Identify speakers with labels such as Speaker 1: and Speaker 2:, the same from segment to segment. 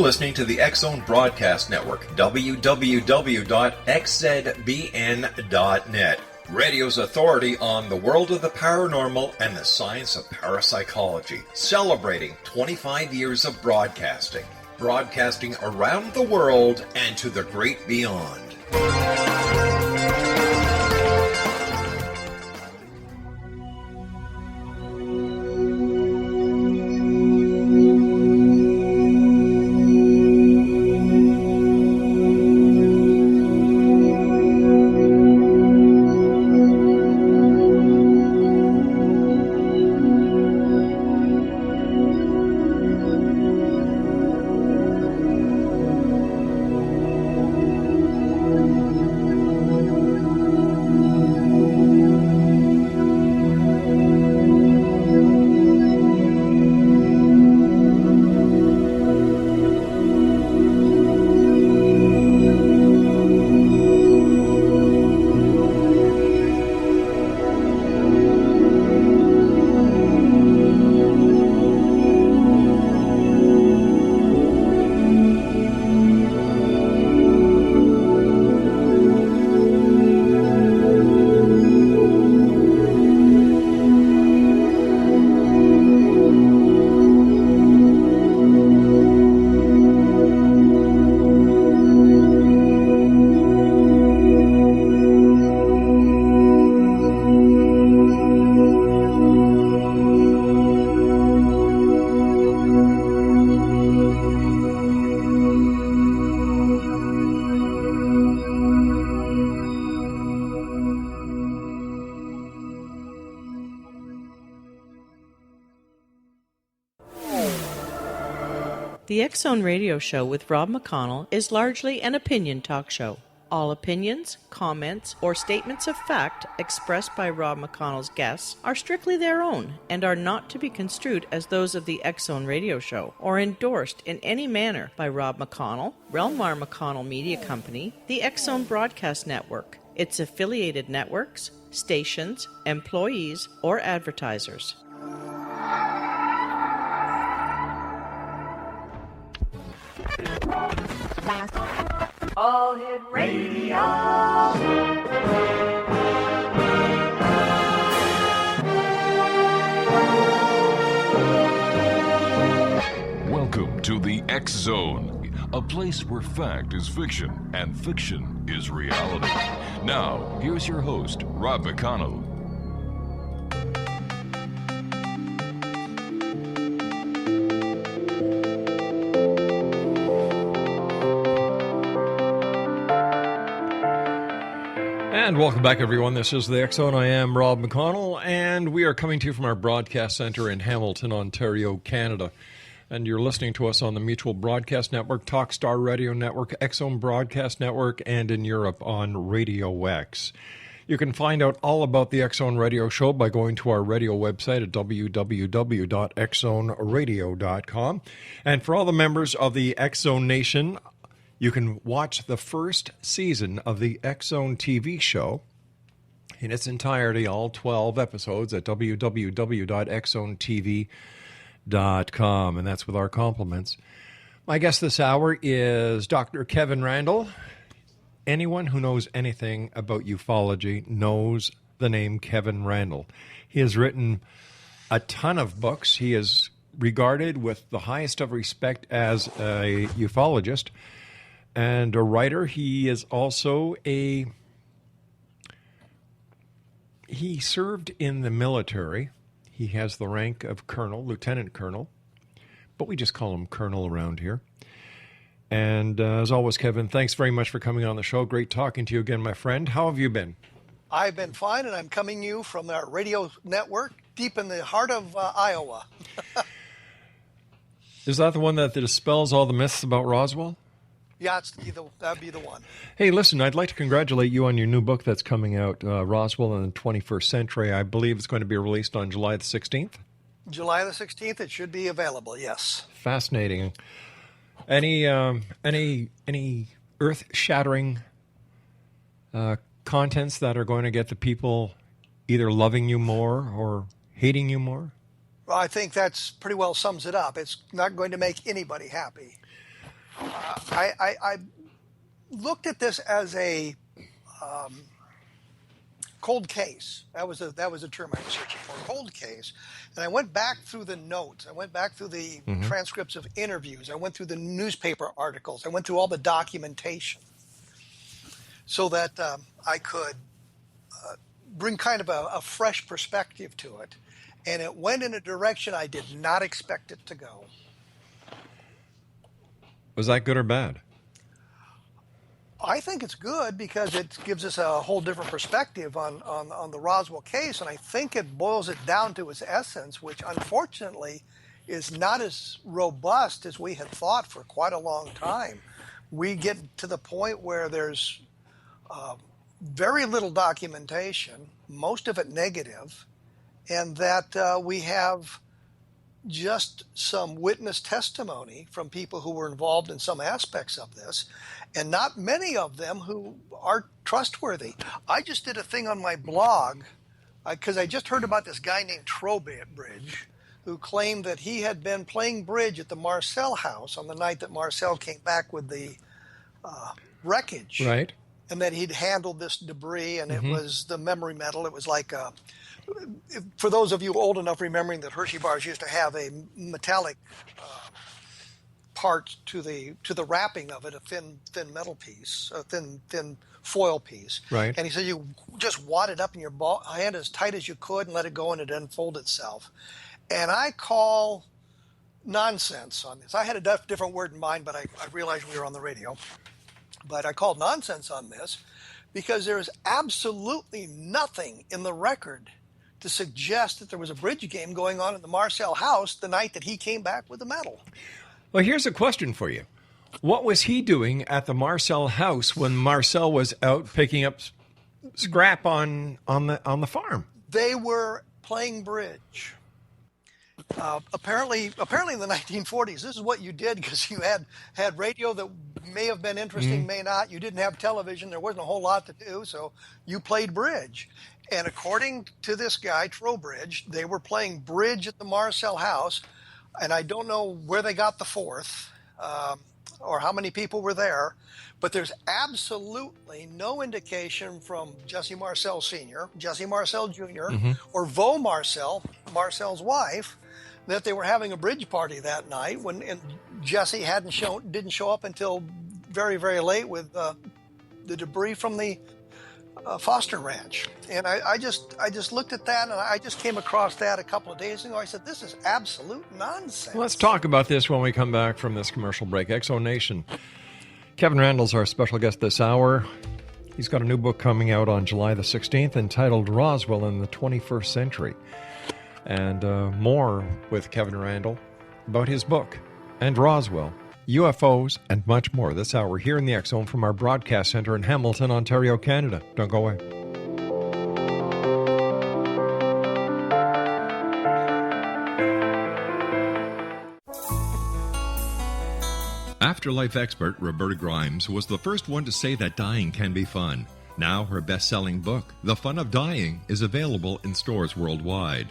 Speaker 1: listening to the X-Zone Broadcast Network, www.xzbn.net. Radio's authority on the world of the paranormal and the science of parapsychology, celebrating 25 years of broadcasting. Broadcasting around the world and to the great beyond.
Speaker 2: The X-Zone Radio Show with Rob McConnell is largely an opinion talk show. All opinions, comments, or statements of fact expressed by Rob McConnell's guests are strictly their own and are not to be construed as those of the X-Zone Radio Show or endorsed in any manner by Rob McConnell, Relmar McConnell Media Company, the X-Zone Broadcast Network, its affiliated networks, stations, employees, or advertisers.
Speaker 3: All Hit Radio.
Speaker 4: Welcome to the X-Zone, a place where fact is fiction and fiction is reality. Now, here's your host, Rob McConnell.
Speaker 5: And welcome back, everyone. This is the X-Zone. I am Rob McConnell, and we are coming to you from our broadcast center in Hamilton, Ontario, Canada. And you're listening to us on the Mutual Broadcast Network, Talkstar Radio Network, X-Zone Broadcast Network, and in Europe on Radio X. You can find out all about the X-Zone Radio Show by going to our radio website at www.xzoneradio.com. And for all the members of the X-Zone Nation, you can watch the first season of the X-Zone TV show in its entirety, all 12 episodes, at www.xzonetv.com, and that's with our compliments. My guest this hour is Dr. Kevin-Randle. Anyone who knows anything about ufology knows the name Kevin-Randle. He has written a ton of books. He is regarded with the highest of respect as a ufologist and a writer. He is also he served in the military. He has the rank of colonel, lieutenant colonel, but we just call him colonel around here. And as always, Kevin, thanks very much for coming on the show. Great talking to you again, my friend. How have you been?
Speaker 6: I've been fine, and I'm coming to you from our radio network deep in the heart of Iowa.
Speaker 5: Is that the one that dispels all the myths about Roswell?
Speaker 6: Yeah, that'd be the one.
Speaker 5: Hey, listen, I'd like to congratulate you on your new book that's coming out, Roswell in the 21st Century. I believe it's going to be released on July the 16th.
Speaker 6: July the 16th, it should be available, yes.
Speaker 5: Fascinating. Any earth-shattering contents that are going to get the people either loving you more or hating you more?
Speaker 6: Well, I think that's pretty well sums it up. It's not going to make anybody happy. I looked at this as a cold case. That was a term I was searching for, cold case. And I went back through the notes. I went back through the transcripts of interviews. I went through the newspaper articles. I went through all the documentation so that I could bring kind of a fresh perspective to it. And it went in a direction I did not expect it to go.
Speaker 5: Was that good or bad?
Speaker 6: I think it's good because it gives us a whole different perspective on the Roswell case, and I think it boils it down to its essence, which unfortunately is not as robust as we had thought for quite a long time. We get to the point where there's very little documentation, most of it negative, and that we have just some witness testimony from people who were involved in some aspects of this, and not many of them who are trustworthy. I just did a thing on my blog because I just heard about this guy named Trowbridge who claimed that he had been playing bridge at the Marcel house on the night that Marcel came back with the wreckage.
Speaker 5: Right.
Speaker 6: And that he'd handled this debris, and it was the memory metal. It was like for those of you old enough remembering that Hershey bars used to have a metallic part to the wrapping of it, a thin metal piece, a thin foil piece.
Speaker 5: Right.
Speaker 6: And he said you just wad it up in your hand as tight as you could and let it go and it unfold itself. And I call nonsense on this. I had a different word in mind, but I realized we were on the radio. But I called nonsense on this because there is absolutely nothing in the record to suggest that there was a bridge game going on in the Marcel house the night that he came back with the medal.
Speaker 5: Well, here's a question for you. What was he doing at the Marcel house when Marcel was out picking up scrap on the farm?
Speaker 6: They were playing bridge. Apparently in the 1940s, this is what you did because you had radio that may have been interesting, may not. You didn't have television. There wasn't a whole lot to do, so you played bridge. And according to this guy, Trowbridge, they were playing bridge at the Marcel house, and I don't know where they got the fourth or how many people were there, but there's absolutely no indication from Jesse-Marcel Sr., Jesse-Marcel Jr., or Vaux Marcel, Marcel's wife, that they were having a bridge party that night and Jesse didn't show up until very, very late with the debris from the Foster Ranch. And I just looked at that, and I just came across that a couple of days ago. I said, this is absolute nonsense.
Speaker 5: Let's talk about this when we come back from this commercial break. Exo Nation. Kevin Randle's our special guest this hour. He's got a new book coming out on July the 16th entitled Roswell in the 21st Century. And more with Kevin Randle about his book and Roswell, UFOs, and much more this hour here in the X Zone from our broadcast center in Hamilton, Ontario, Canada. Don't go away.
Speaker 1: Afterlife expert Roberta Grimes was the first one to say that dying can be fun. Now her best-selling book, The Fun of Dying, is available in stores worldwide.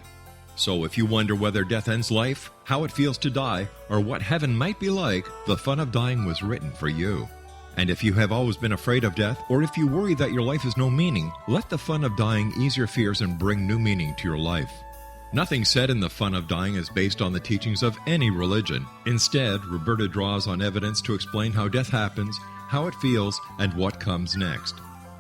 Speaker 1: So if you wonder whether death ends life, how it feels to die, or what heaven might be like, The Fun of Dying was written for you. And if you have always been afraid of death, or if you worry that your life has no meaning, let The Fun of Dying ease your fears and bring new meaning to your life. Nothing said in The Fun of Dying is based on the teachings of any religion. Instead, Roberta draws on evidence to explain how death happens, how it feels, and what comes next.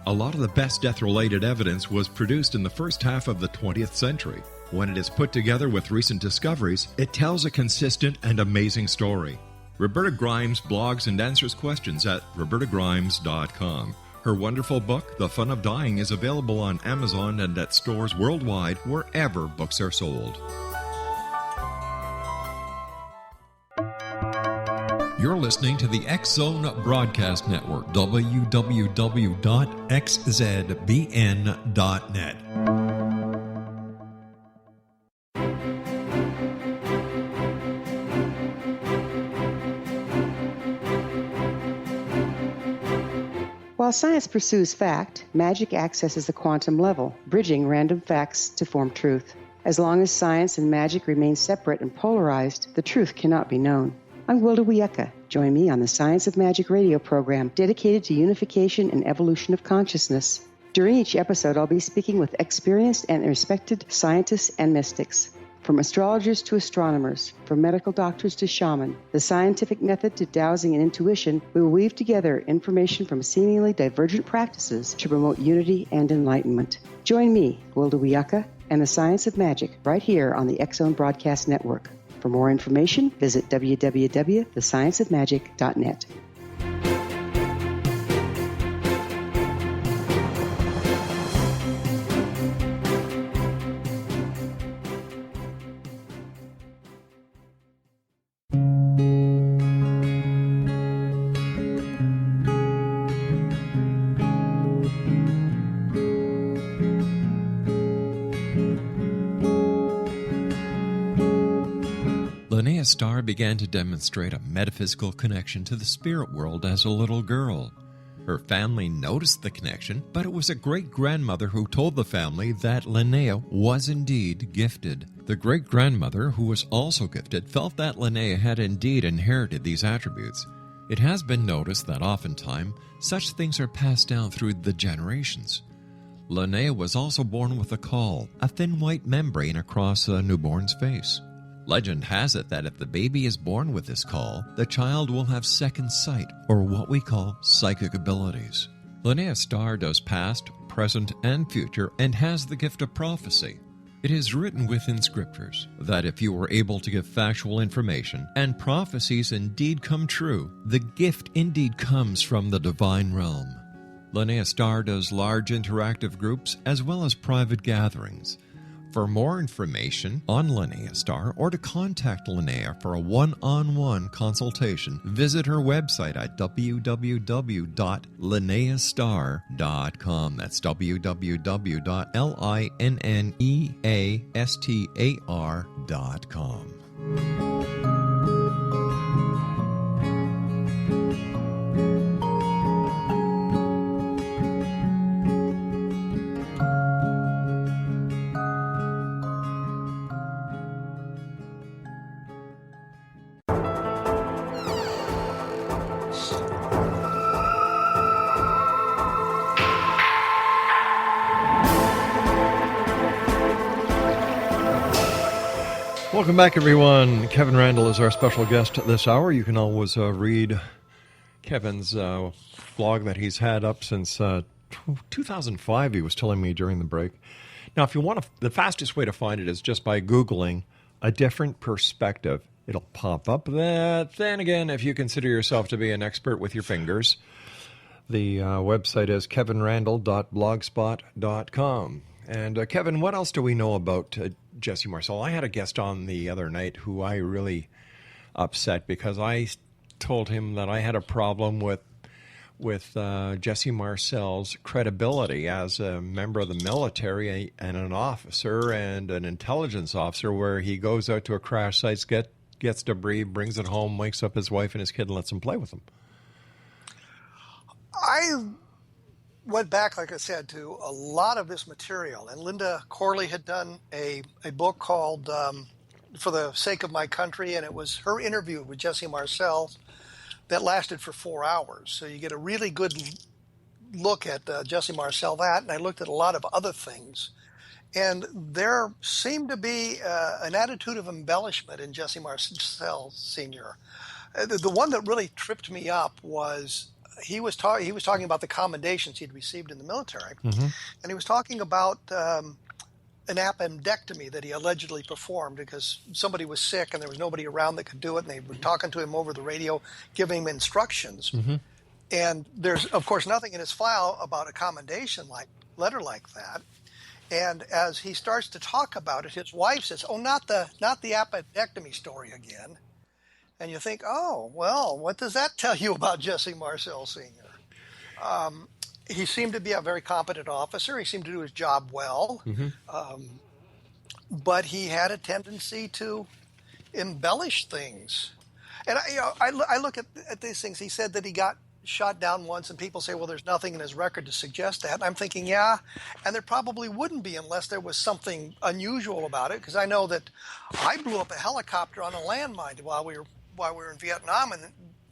Speaker 1: A lot of the best death-related evidence was produced in the first half of the 20th century. When it is put together with recent discoveries, it tells a consistent and amazing story. Roberta Grimes blogs and answers questions at robertagrimes.com. Her wonderful book, The Fun of Dying, is available on Amazon and at stores worldwide wherever books are sold. You're listening to the X Zone Broadcast Network, www.xzbn.net.
Speaker 7: While science pursues fact, magic accesses the quantum level, bridging random facts to form truth. As long as science and magic remain separate and polarized, the truth cannot be known. I'm Wilda Wiecka. Join me on the Science of Magic radio program dedicated to unification and evolution of consciousness. During each episode, I'll be speaking with experienced and respected scientists and mystics. From astrologers to astronomers, from medical doctors to shaman, the scientific method to dowsing and intuition, we will weave together information from seemingly divergent practices to promote unity and enlightenment. Join me, Wilda Wiecka, and the Science of Magic right here on the X Zone Broadcast Network. For more information, visit www.thescienceofmagic.net.
Speaker 1: Starr began to demonstrate a metaphysical connection to the spirit world as a little girl. Her family noticed the connection, but it was a great-grandmother who told the family that Linnea was indeed gifted. The great-grandmother, who was also gifted, felt that Linnea had indeed inherited these attributes. It has been noticed that oftentimes such things are passed down through the generations. Linnea was also born with a caul, a thin white membrane across a newborn's face. Legend has it that if the baby is born with this caul, the child will have second sight, or what we call psychic abilities. Linnea Starr does past, present, and future, and has the gift of prophecy. It is written within scriptures that if you are able to give factual information, and prophecies indeed come true, the gift indeed comes from the divine realm. Linnea Starr does large interactive groups as well as private gatherings. For more information on Linnea Starr or to contact Linnea for a one-on-one consultation, visit her website at www.linneastar.com. That's www.linneastar.com.
Speaker 5: Welcome back, everyone. Kevin Randle is our special guest this hour. You can always read Kevin's blog that he's had up since 2005, he was telling me during the break. Now, if you want to, the fastest way to find it is just by Googling a different perspective. It'll pop up. Then again, if you consider yourself to be an expert with your fingers, the website is kevin-randle.blogspot.com. And Kevin, what else do we know about Jesse-Marcel? I had a guest on the other night who I really upset because I told him that I had a problem with Jesse-Marcel's credibility as a member of the military and an officer and an intelligence officer, where he goes out to a crash site, gets debris, brings it home, wakes up his wife and his kid and lets them play with them.
Speaker 6: I went back, like I said, to a lot of this material. And Linda Corley had done a book called For the Sake of My Country, and it was her interview with Jesse-Marcel that lasted for 4 hours. So you get a really good look at Jesse-Marcel that, and I looked at a lot of other things. And there seemed to be an attitude of embellishment in Jesse-Marcel Sr. The one that really tripped me up was he was talking about the commendations he'd received in the military, and he was talking about an appendectomy that he allegedly performed because somebody was sick and there was nobody around that could do it, and they were talking to him over the radio, giving him instructions. And there's, of course, nothing in his file about a commendation letter like that. And as he starts to talk about it, his wife says, "Oh, not the appendectomy story again." And you think, oh, well, what does that tell you about Jesse-Marcel Sr.? He seemed to be a very competent officer. He seemed to do his job well. But he had a tendency to embellish things. And I look at these things. He said that he got shot down once, and people say, well, there's nothing in his record to suggest that. And I'm thinking, yeah, and there probably wouldn't be unless there was something unusual about it, because I know that I blew up a helicopter on a landmine while we were while we were in Vietnam, and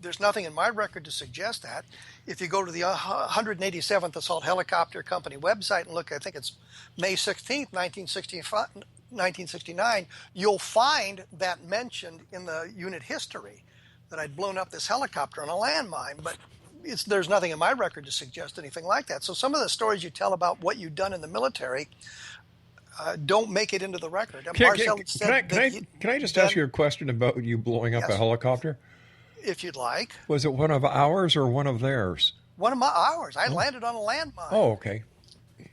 Speaker 6: there's nothing in my record to suggest that. If you go to the 187th Assault Helicopter Company website and look, I think it's May 16th, 1969, you'll find that mentioned in the unit history that I'd blown up this helicopter on a landmine, but there's nothing in my record to suggest anything like that. So some of the stories you tell about what you've done in the military don't make it into the record.
Speaker 5: Can I just ask you a question about you blowing up a helicopter?
Speaker 6: If you'd like.
Speaker 5: Was it one of ours or one of theirs?
Speaker 6: One of ours. I landed on a landmine.
Speaker 5: Oh, okay.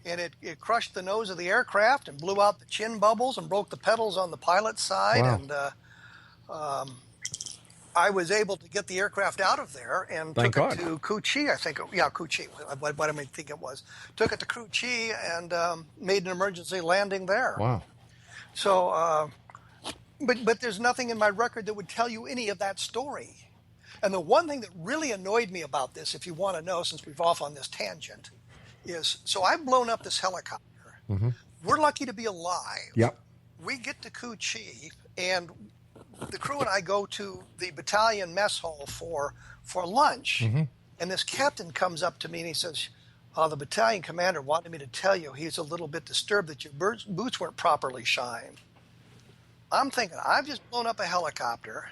Speaker 6: And it crushed the nose of the aircraft and blew out the chin bubbles and broke the pedals on the pilot's side.
Speaker 5: Wow.
Speaker 6: And I was able to get the aircraft out of there and took it to Cu Chi, I think. Cu Chi. What do I think it was? Took it to Cu Chi and made an emergency landing there.
Speaker 5: Wow.
Speaker 6: So, but there's nothing in my record that would tell you any of that story. And the one thing that really annoyed me about this, if you want to know, since we're off on this tangent, is so I've blown up this helicopter. Mm-hmm. We're lucky to be alive.
Speaker 5: Yep.
Speaker 6: We get to Cu Chi, and the crew and I go to the battalion mess hall for lunch. Mm-hmm. And this captain comes up to me and he says, the battalion commander wanted me to tell you he's a little bit disturbed that your boots weren't properly shined. I'm thinking, I've just blown up a helicopter.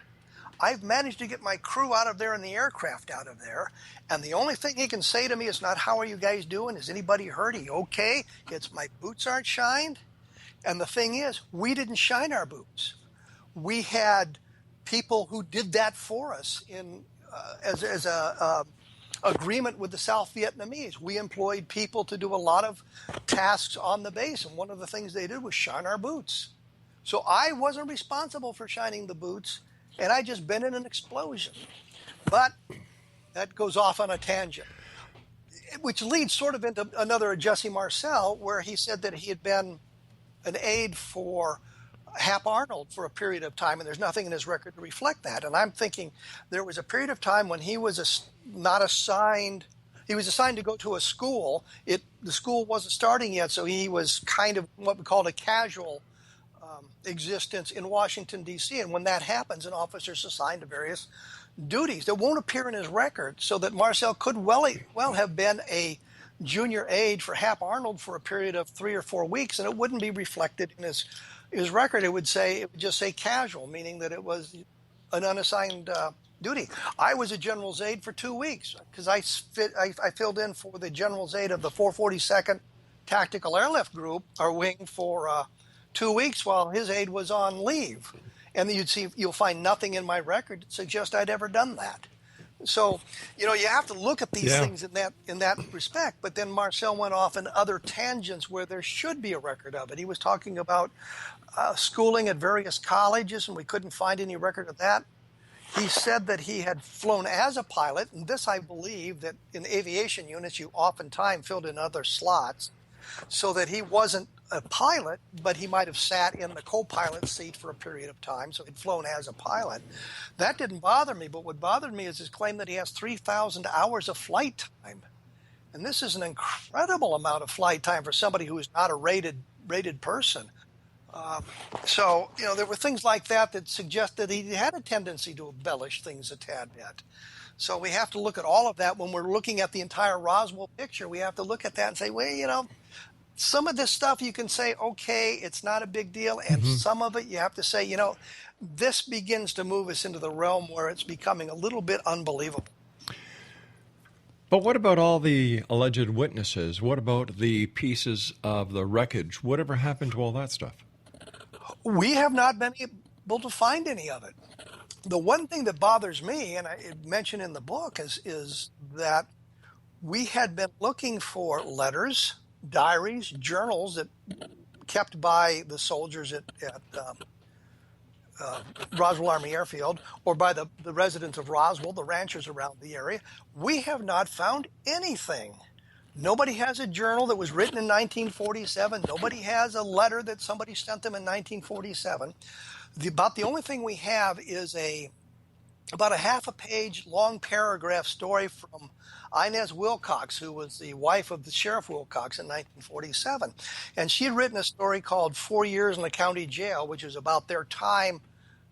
Speaker 6: I've managed to get my crew out of there and the aircraft out of there. And the only thing he can say to me is not, how are you guys doing? Is anybody hurt? Are you okay? It's my boots aren't shined. And the thing is, we didn't shine our boots. We had people who did that for us as a agreement with the South Vietnamese. We employed people to do a lot of tasks on the base. And one of the things they did was shine our boots. So I wasn't responsible for shining the boots. And I just been in an explosion. But that goes off on a tangent, which leads sort of into another Jesse-Marcel, where he said that he had been an aide for Hap Arnold for a period of time, and there's nothing in his record to reflect that. And I'm thinking there was a period of time when he was not assigned. He was assigned to go to a school. The school wasn't starting yet, so he was kind of what we call a casual existence in Washington, D.C. And when that happens, an officer's assigned to various duties that won't appear in his record, so that Marcel could well have been a junior aide for Hap Arnold for a period of 3 or 4 weeks, and it wouldn't be reflected in his record. It would just say casual, meaning that it was an unassigned duty. I was a general's aide for 2 weeks because I filled in for the general's aide of the 442nd Tactical Airlift Group, or wing, for 2 weeks while his aide was on leave. And you'll find nothing in my record that suggests I'd ever done that. So, you have to look at these things in that respect. But then Marcel went off in other tangents where there should be a record of it. He was talking about schooling at various colleges, and we couldn't find any record of that. He said that he had flown as a pilot, and this I believe that in aviation units you oftentimes filled in other slots, so that he wasn't a pilot, but he might have sat in the co-pilot seat for a period of time, so he'd flown as a pilot. That didn't bother me, but what bothered me is his claim that he has 3,000 hours of flight time. And this is an incredible amount of flight time for somebody who is not a rated person. So there were things like that suggest that he had a tendency to embellish things a tad bit. So we have to look at all of that when we're looking at the entire Roswell picture. We have to look at that and say, well, some of this stuff you can say, okay, it's not a big deal. And some of it you have to say, this begins to move us into the realm where it's becoming a little bit unbelievable.
Speaker 5: But what about all the alleged witnesses? What about the pieces of the wreckage? Whatever happened to all that stuff?
Speaker 6: We have not been able to find any of it. The one thing that bothers me, and I mentioned in the book, is that we had been looking for letters, diaries, journals that kept by the soldiers at Roswell Army Airfield, or by the residents of Roswell, the ranchers around the area. We have not found anything. Nobody has a journal that was written in 1947. Nobody has a letter that somebody sent them in 1947. About the only thing we have is about a half a page long paragraph story from Inez Wilcox, who was the wife of the Sheriff Wilcox in 1947. And she had written a story called 4 Years in the County Jail, which is about their time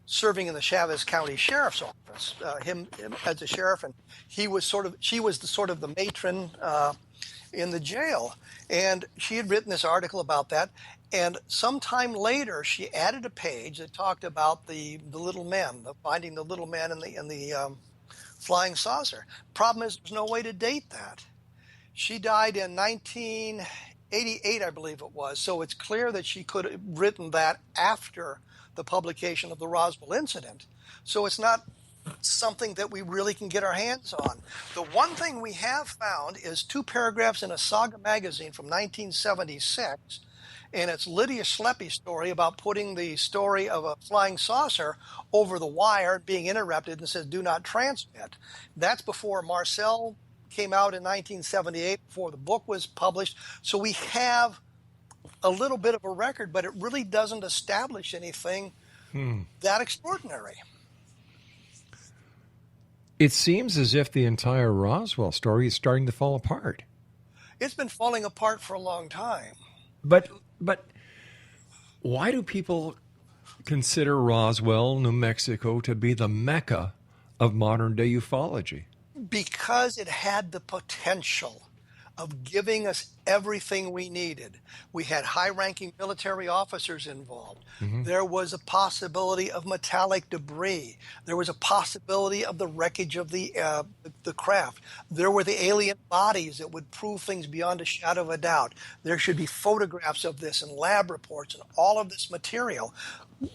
Speaker 6: serving in the Chavez County Sheriff's Office, him as a sheriff, and she was the matron in the jail. And she had written this article about that. And sometime later, she added a page that talked about the little men, finding the little men in the flying saucer. Problem is, there's no way to date that. She died in 1988, I believe it was. So it's clear that she could have written that after the publication of the Roswell incident. So it's not something that we really can get our hands on. The one thing we have found is 2 paragraphs in a Saga magazine from 1976, and it's Lydia Schleppy's story about putting the story of a flying saucer over the wire, being interrupted, and says, "Do not transmit." That's before Marcel came out in 1978, before the book was published. So we have a little bit of a record, but it really doesn't establish anything that extraordinary.
Speaker 5: It seems as if the entire Roswell story is starting to fall apart.
Speaker 6: It's been falling apart for a long time.
Speaker 5: But why do people consider Roswell, New Mexico, to be the mecca of modern-day ufology?
Speaker 6: Because it had the potential of giving us everything we needed. We had high-ranking military officers involved. Mm-hmm. There was a possibility of metallic debris. There was a possibility of the wreckage of the craft. There were the alien bodies that would prove things beyond a shadow of a doubt. There should be photographs of this and lab reports and all of this material.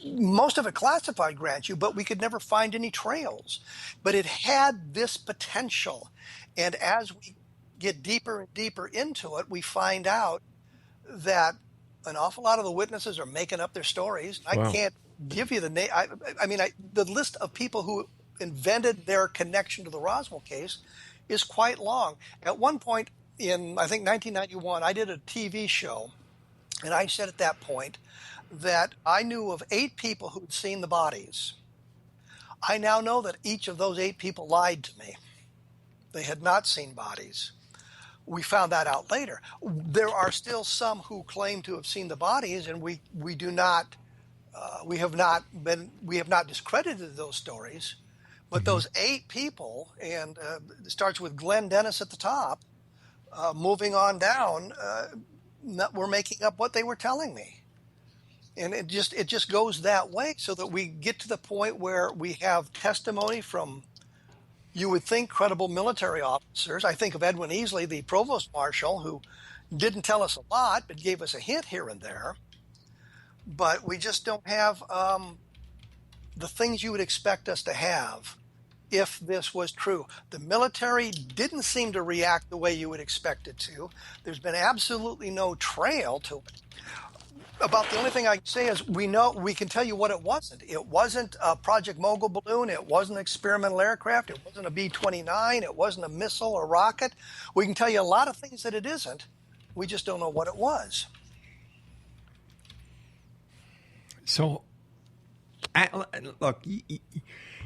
Speaker 6: Most of it classified, grant you, but we could never find any trails. But it had this potential. And as we get deeper and deeper into it, we find out that an awful lot of the witnesses are making up their stories. Wow. I can't give you the name. The list of people who invented their connection to the Roswell case is quite long. At one point in, I think, 1991, I did a TV show, and I said at that point that I knew of 8 people who'd seen the bodies. I now know that each of those 8 people lied to me. They had not seen bodies. We found that out later. There are still some who claim to have seen the bodies, and we have not discredited those stories. But those 8 people, and it starts with Glenn Dennis at the top, moving on down, were making up what they were telling me, and it just goes that way, so that we get to the point where we have testimony from, you would think, credible military officers. I think of Edwin Easley, the provost marshal, who didn't tell us a lot, but gave us a hint here and there. But we just don't have the things you would expect us to have if this was true. The military didn't seem to react the way you would expect it to. There's been absolutely no trail to it. About the only thing I can say is we can tell you what it wasn't. It wasn't a Project Mogul balloon. It wasn't an experimental aircraft. It wasn't a B-29. It wasn't a missile or rocket. We can tell you a lot of things that it isn't. We just don't know what it was.
Speaker 5: So, look,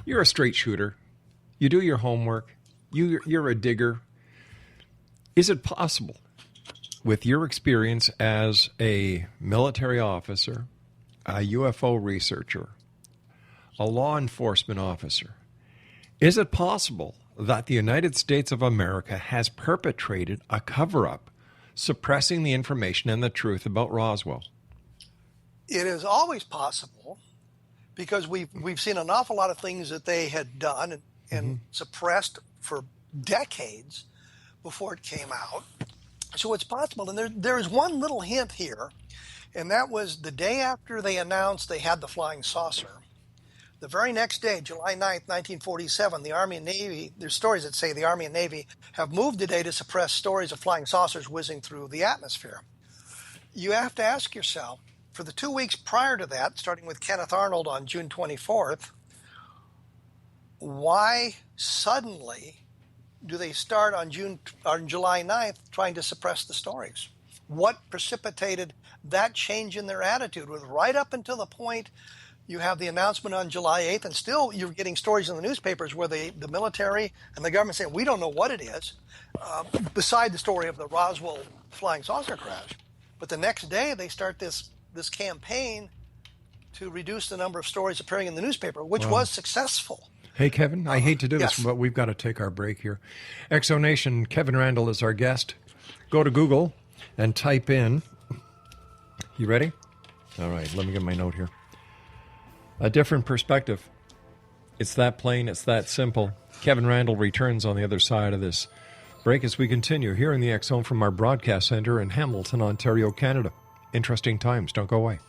Speaker 5: you're a straight shooter. You do your homework. You're a digger. Is it possible, with your experience as a military officer, a UFO researcher, a law enforcement officer, is it possible that the United States of America has perpetrated a cover-up, suppressing the information and the truth about Roswell?
Speaker 6: It is always possible, because we've seen an awful lot of things that they had done and suppressed for decades before it came out. So it's possible. And there is one little hint here, and that was the day after they announced they had the flying saucer. The very next day, July 9th, 1947, the Army and Navy, there's stories that say the Army and Navy have moved today to suppress stories of flying saucers whizzing through the atmosphere. You have to ask yourself, for the 2 weeks prior to that, starting with Kenneth Arnold on June 24th, why suddenly do they start on July 9th trying to suppress the stories? What precipitated that change in their attitude? With right up until the point you have the announcement on July 8th, and still you're getting stories in the newspapers where the military and the government say, we don't know what it is, beside the story of the Roswell flying saucer crash. But the next day they start this campaign to reduce the number of stories appearing in the newspaper, which was successful.
Speaker 5: Hey, Kevin, I hate to do this,
Speaker 6: yes.
Speaker 5: but we've got to take our break here. Exonation, Kevin Randle is our guest. Go to Google and type in, you ready? All right, let me get my note here. A different perspective. It's that plain, it's that simple. Kevin Randle returns on the other side of this break as we continue here in the X Zone from our broadcast center in Hamilton, Ontario, Canada. Interesting times. Don't go away.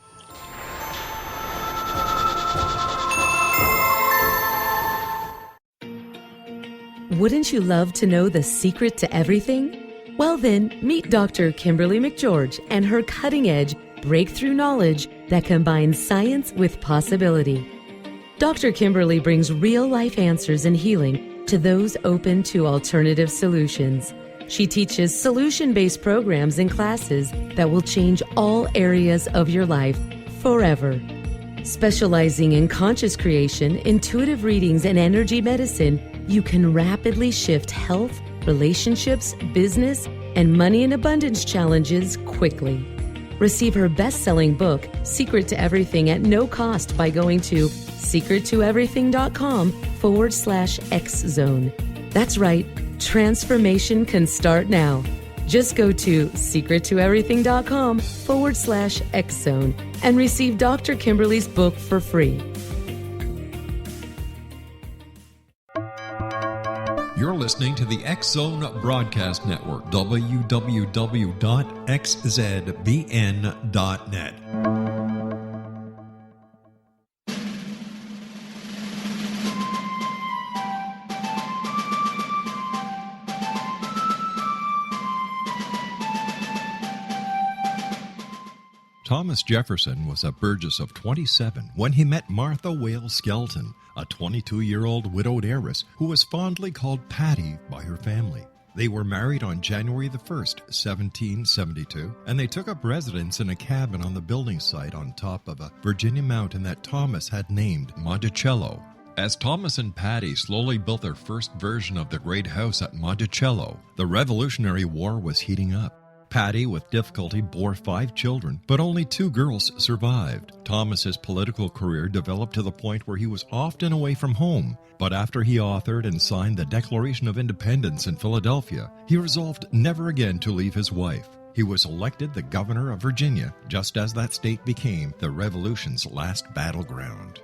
Speaker 8: Wouldn't you love to know the secret to everything? Well then, meet Dr. Kimberly McGeorge and her cutting-edge breakthrough knowledge that combines science with possibility. Dr. Kimberly brings real-life answers and healing to those open to alternative solutions. She teaches solution-based programs and classes that will change all areas of your life forever. Specializing in conscious creation, intuitive readings, and energy medicine, you can rapidly shift health, relationships, business, and money and abundance challenges quickly. Receive her best-selling book, Secret to Everything, at no cost by going to secrettoeverything.com/X-Zone. That's right, transformation can start now. Just go to secrettoeverything.com/X-Zone and receive Dr. Kimberly's book for free.
Speaker 1: You're listening to the X Zone Broadcast Network, www.xzbn.net. Thomas Jefferson was a Burgess of 27 when he met Martha Wales Skelton, a 22-year-old widowed heiress who was fondly called Patty by her family. They were married on January the 1st, 1772, and they took up residence in a cabin on the building site on top of a Virginia mountain that Thomas had named Monticello. As Thomas and Patty slowly built their first version of the great house at Monticello, the Revolutionary War was heating up. Patty, with difficulty, bore 5 children, but only 2 girls survived. Thomas's political career developed to the point where he was often away from home, but after he authored and signed the Declaration of Independence in Philadelphia, he resolved never again to leave his wife. He was elected the governor of Virginia, just as that state became the Revolution's last battleground.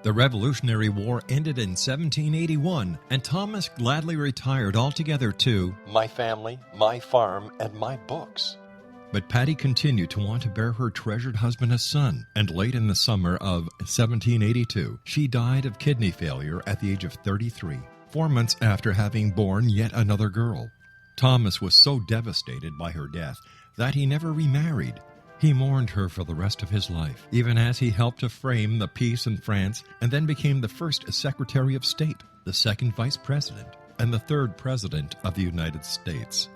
Speaker 1: The Revolutionary War ended in 1781, and Thomas gladly retired altogether to my family, my farm, and my books. But Patty continued to want to bear her treasured husband a son, and late in the summer of 1782, she died of kidney failure at the age of 33, 4 months after having borne yet another girl. Thomas was so devastated by her death that he never remarried. He mourned her for the rest of his life, even as he helped to frame the peace in France and then became the first Secretary of State, the second Vice President, and the third President of the United States.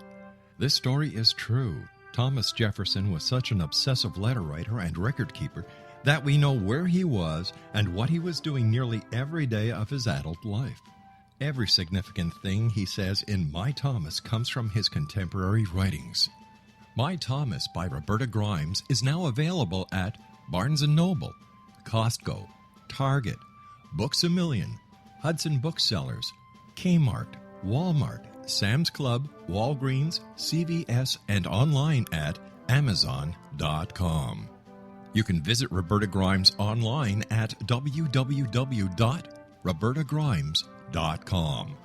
Speaker 1: This story is true. Thomas Jefferson was such an obsessive letter writer and record keeper that we know where he was and what he was doing nearly every day of his adult life. Every significant thing he says in My Thomas comes from his contemporary writings. My Thomas by Roberta Grimes is now available at Barnes & Noble, Costco, Target, Books A Million, Hudson Booksellers, Kmart, Walmart, Sam's Club, Walgreens, CVS, and online at Amazon.com. You can visit Roberta Grimes online at www.robertagrimes.com.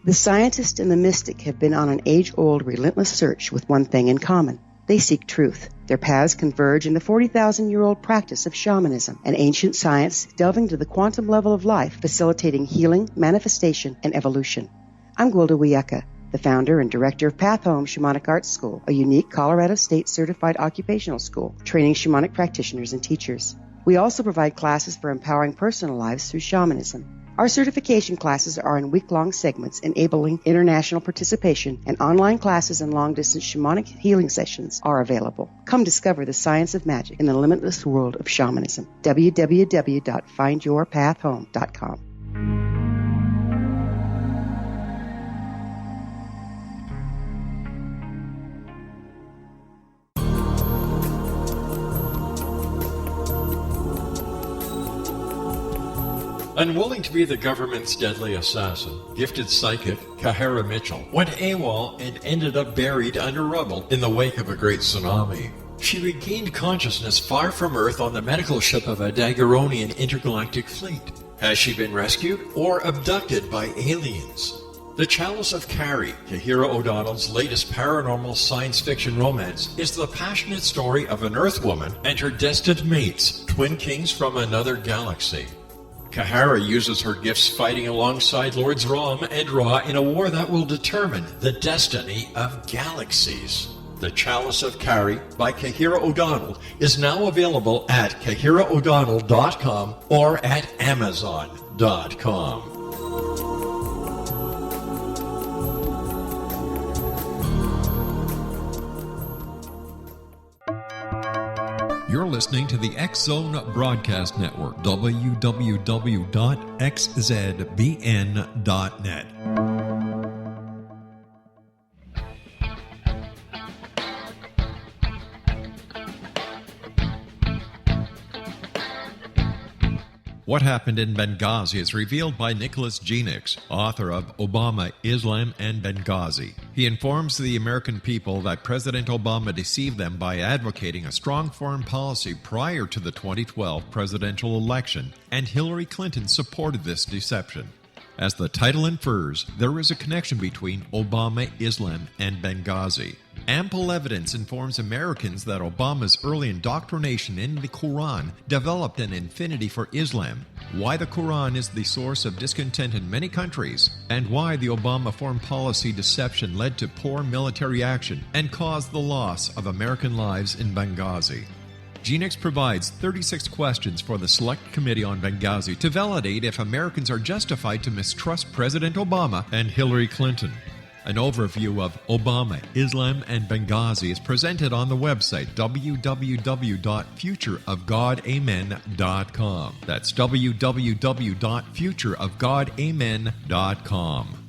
Speaker 7: The scientist and the mystic have been on an age-old, relentless search with one thing in common. They seek truth. Their paths converge in the 40,000-year-old practice of shamanism, an ancient science delving to the quantum level of life, facilitating healing, manifestation, and evolution. I'm Gwilda Wiyaka, the founder and director of Path Home Shamanic Arts School, a unique Colorado State-certified occupational school, training shamanic practitioners and teachers. We also provide classes for empowering personal lives through shamanism. Our certification classes are in week-long segments enabling international participation, and online classes and long-distance shamanic healing sessions are available. Come discover the science of magic in the limitless world of shamanism. www.findyourpathhome.com.
Speaker 5: Unwilling to be the government's deadly assassin, gifted psychic Kahara Mitchell went AWOL and ended up buried under rubble in the wake of a great tsunami. She regained consciousness far from Earth on the medical ship of a Daguerreonian intergalactic fleet. Has she been rescued or abducted by aliens? The Chalice of Carrie, Kahira O'Donnell's latest paranormal science fiction romance, is the passionate story of an Earth woman and her destined mates, twin kings from another galaxy. Kahara uses her gifts fighting alongside Lords Rom and Ra in a war that will determine the destiny of galaxies. The Chalice of Carrie by Kahira O'Donnell is now available at KahiraO'Donnell.com or at Amazon.com.
Speaker 9: You're listening to the X-Zone Broadcast Network, www.xzbn.net. What happened in Benghazi is revealed by Nicholas Genix, author of Obama, Islam, and Benghazi. He informs the American people that President Obama deceived them by advocating a strong foreign policy prior to the 2012 presidential election, and Hillary Clinton supported this deception. As the title infers, there is a connection between Obama, Islam, and Benghazi. Ample evidence informs Americans that Obama's early indoctrination in the Quran developed an affinity for Islam, why the Quran is the source of discontent in many countries, and why the Obama foreign policy deception led to poor military action and caused the loss of American lives in Benghazi. Genix provides 36 questions for the Select Committee on Benghazi to validate if Americans are justified to mistrust President Obama and Hillary Clinton. An overview of Obama, Islam, and Benghazi is presented on the website www.futureofgodamen.com. That's www.futureofgodamen.com.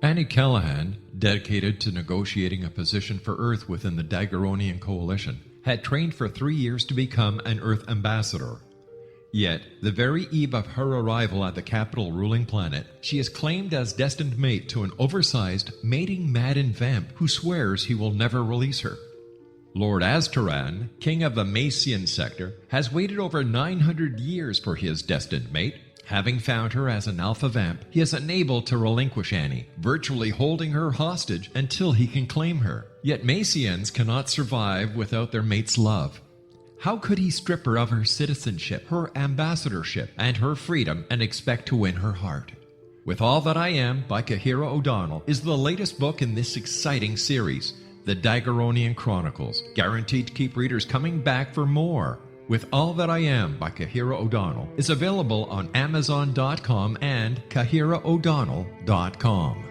Speaker 9: Annie Callahan, dedicated to negotiating a position for Earth within the Daguerreonian Coalition, had trained for 3 years to become an Earth ambassador. Yet, the very eve of her arrival at the capital ruling planet, she is claimed as destined mate to an oversized, mating-maddened vamp who swears he will never release her. Lord Aztaran, king of the Macian sector, has waited over 900 years for his destined mate. Having found her as an alpha vamp, he is unable to relinquish Annie, virtually holding her hostage until he can claim her. Yet Macians cannot survive without their mate's love. How could he strip her of her citizenship, her ambassadorship, and her freedom and expect to win her heart? With All That I Am by Kahira O'Donnell is the latest book in this exciting series, The Daguerreonian Chronicles, guaranteed to keep readers coming back for more. With All That I Am by Kahira O'Donnell is available on Amazon.com and KahiraO'Donnell.com.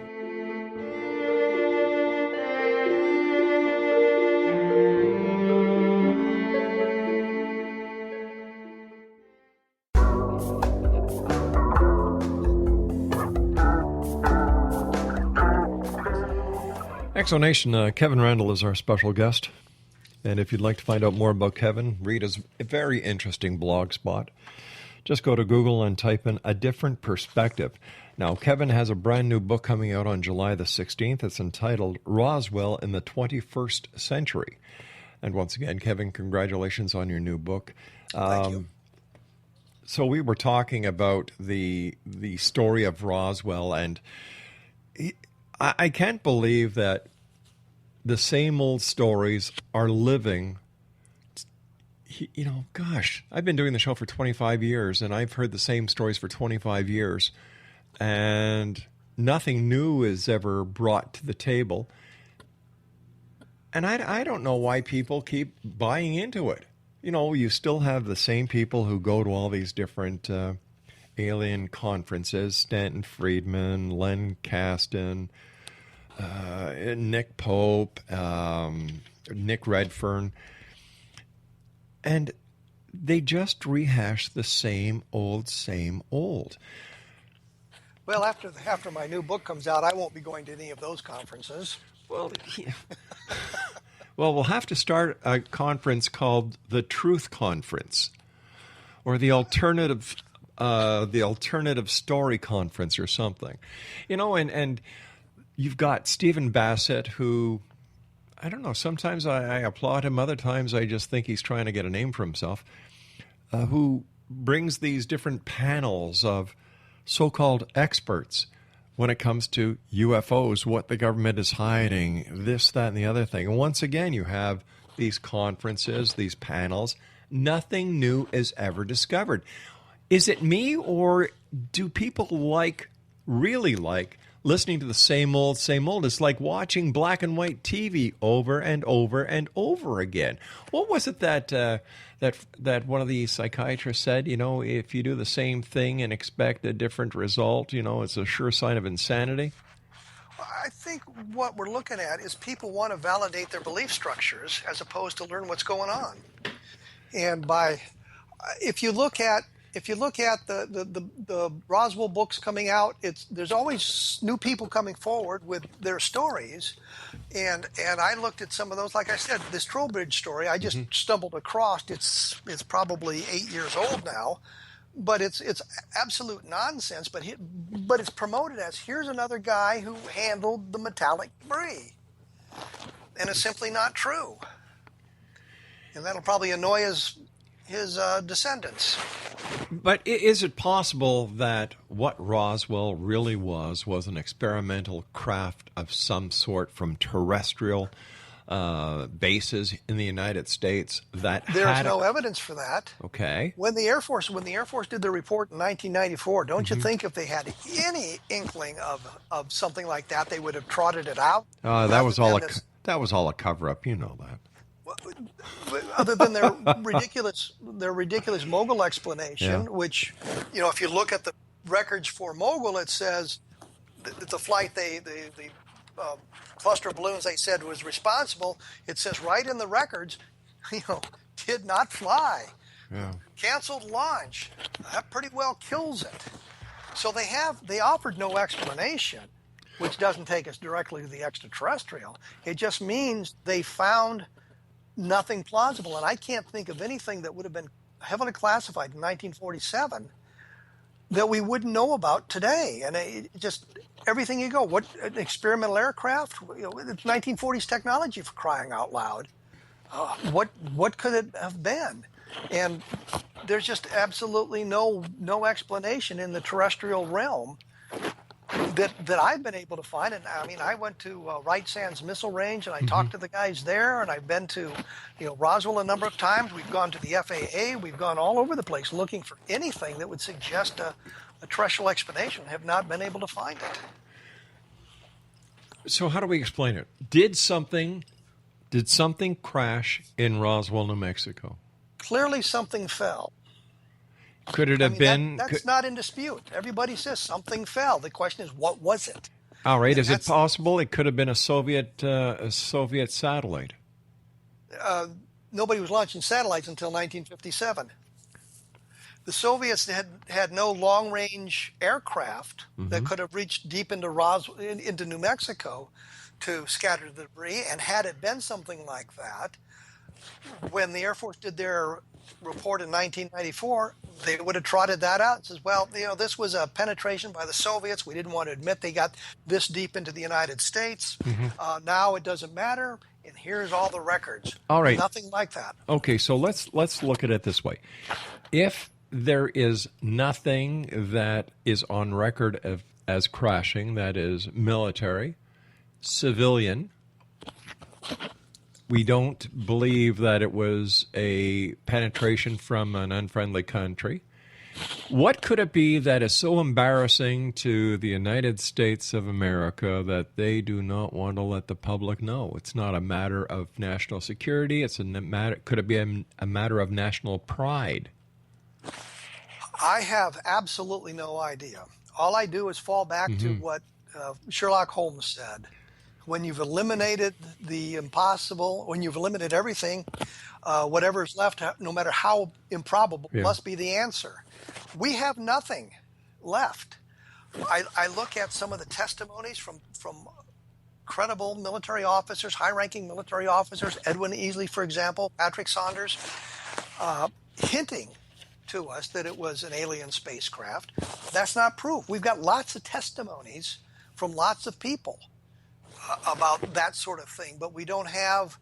Speaker 5: Exonation, Kevin Randle is our special guest. And if you'd like to find out more about Kevin, read his very interesting blog spot. Just go to Google and type in A Different Perspective. Now, Kevin has a brand new book coming out on July the 16th. It's entitled Roswell in the 21st Century. And once again, Kevin, congratulations on your new book.
Speaker 6: Thank you.
Speaker 5: So we were talking about the story of Roswell, and I can't believe that the same old stories are living. You know, gosh, I've been doing the show for 25 years, and I've heard the same stories for 25 years. And nothing new is ever brought to the table. And I don't know why people keep buying into it. You know, you still have the same people who go to all these different alien conferences, Stanton Friedman, Len Kasten, Nick Pope, Nick Redfern, and they just rehash the same old.
Speaker 6: Well, after my new book comes out, I won't be going to any of those conferences.
Speaker 5: Well, yeah. Well, we'll have to start a conference called the Truth Conference, or the Alternative Story Conference, or something. You know, and you've got Stephen Bassett, who, I don't know, sometimes I applaud him, other times I just think he's trying to get a name for himself, who brings these different panels of so-called experts when it comes to UFOs, what the government is hiding, this, that, and the other thing. And once again, you have these conferences, these panels. Nothing new is ever discovered. Is it me, or do people really like listening to the same old, same old? It's like watching black and white TV over and over and over again. What was it that one of the psychiatrists said? You know, if you do the same thing and expect a different result, you know, it's a sure sign of insanity.
Speaker 6: I think what we're looking at is people want to validate their belief structures as opposed to learn what's going on. And if you look at the Roswell books coming out, there's always new people coming forward with their stories, and I looked at some of those. Like I said, this Trowbridge story I just stumbled across. It's probably 8 years old now, but it's absolute nonsense. But it's promoted as, here's another guy who handled the metallic debris, and it's simply not true. And that'll probably annoy his descendants.
Speaker 5: But is it possible that what Roswell really was an experimental craft of some sort from terrestrial bases in the United States that
Speaker 6: there's no evidence for that?
Speaker 5: Okay.
Speaker 6: When the Air Force did their report in 1994, don't you think if they had any inkling of something like that, they would have trotted it out?
Speaker 5: That was all a cover up. You know that.
Speaker 6: Other than their ridiculous Mogul explanation, which, you know, if you look at the records for Mogul, it says that the flight, the cluster of balloons they said was responsible, it says right in the records, you know, did not fly, canceled launch. That pretty well kills it. So they offered no explanation, which doesn't take us directly to the extraterrestrial. It just means they found nothing plausible, and I can't think of anything that would have been heavily classified in 1947 that we wouldn't know about today. And it just everything you go, what an experimental aircraft? You know, it's 1940s technology, for crying out loud. What could it have been? And there's just absolutely no explanation in the terrestrial realm that I've been able to find. And I mean, I went to Wright Sands Missile Range, and I talked to the guys there, and I've been to, you know, Roswell a number of times. We've gone to the FAA. We've gone all over the place looking for anything that would suggest a terrestrial explanation. Have not been able to find it.
Speaker 5: So how do we explain it? Did something crash in Roswell, New Mexico?
Speaker 6: Clearly something fell.
Speaker 5: Could it have been?
Speaker 6: That's not in dispute. Everybody says something fell. The question is, what was it?
Speaker 5: All right. Is it possible it could have been a Soviet satellite?
Speaker 6: Nobody was launching satellites until 1957. The Soviets had no long-range aircraft that could have reached deep into into New Mexico to scatter the debris. And had it been something like that, when the Air Force did their report in 1994, they would have trotted that out and says, well, you know, this was a penetration by the Soviets. We didn't want to admit they got this deep into the United States. Now it doesn't matter, and here's all the records.
Speaker 5: All right.
Speaker 6: Nothing like that.
Speaker 5: Okay, so let's look at it this way. If there is nothing that is on record as crashing, that is military, civilian, we don't believe that it was a penetration from an unfriendly country. What could it be that is so embarrassing to the United States of America that they do not want to let the public know? It's not a matter of national security. It's a matter. Could it be a matter of national pride?
Speaker 6: I have absolutely no idea. All I do is fall back to what Sherlock Holmes said. When you've eliminated the impossible, when you've eliminated everything, whatever's left, no matter how improbable, must be the answer. We have nothing left. I look at some of the testimonies from credible military officers, high-ranking military officers, Edwin Easley, for example, Patrick Saunders, hinting to us that it was an alien spacecraft. That's not proof. We've got lots of testimonies from lots of people about that sort of thing, but we don't have